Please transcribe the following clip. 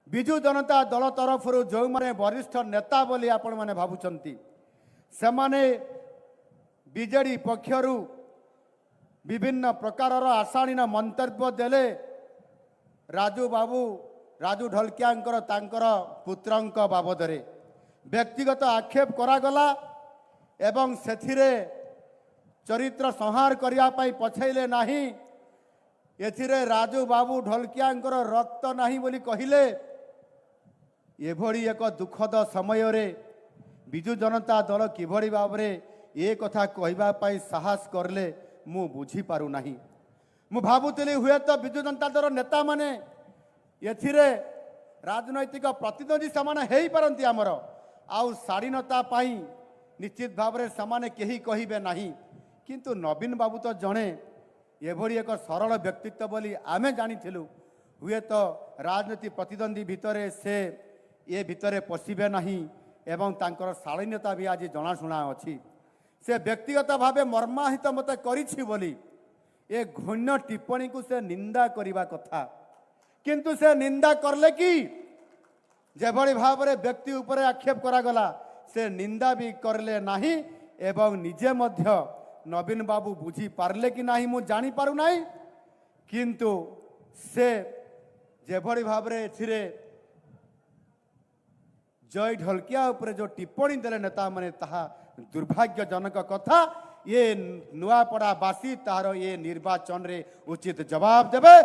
विजु जनता दल तरफ जो माने वरिष्ठ नेता बोली आपण माने भावुचंती से माने बीजेडी पक्षरु विभिन्न प्रकार आशाणीन मंतव्य देले राजू बाबू राजू ढलकियांकर तांकर पुत्रंक बाबदरे व्यक्तिगत आक्षेप करागला एवं सेथिरे चरित्र संहार करिया पई पछैले नाही एथिरे राजू बाबू ढलकियांकर रक्त नाही बोली कहिले एभली एक दुखद समय रे विजु जनता दल किभली भावरे ए कथा कहबा पई साहस करले मु बुझी पारु नाही। मु भाबुतली हुए तो विजु जनता दल नेता माने एथिरे राजनैतिक प्रतिद्वंदी समान हेई पारंती हमर आउ शालीनता पाई निश्चित भावरे समान केही कहिबे नाही किंतु नवीन बाबू तो जणे एभली एक सरल व्यक्तित्व बोली आमे जानिथिलु हुए तो राजनीति प्रतिद्वंदी भितरे से ये भितरे पशिबे नहीं एवं तांकर शालीनता भी आज जनाशुना अच्छी से व्यक्तिगत भावे मर्माहित मत करिछि बोली ए घृण्य टिप्पणी को से निंदा करिबा कथा किंतु से निंदा करले कि जेभली भावरे व्यक्ति ऊपर आक्षेप करागला से निंदा भी करले नाही एवं निजे मध्य नवीन बाबू बुझी पारले कि नाही मु जानी पारु नाही किंतु से जेभली भावरे एथिरे जय ढलकिया उपरे जो टिप्पणी देले नेता माने ताहा दुर्भाग्यजनक कथा ये नुआपड़ा बासी तार ये निर्वाचन रे उचित जवाब देबे।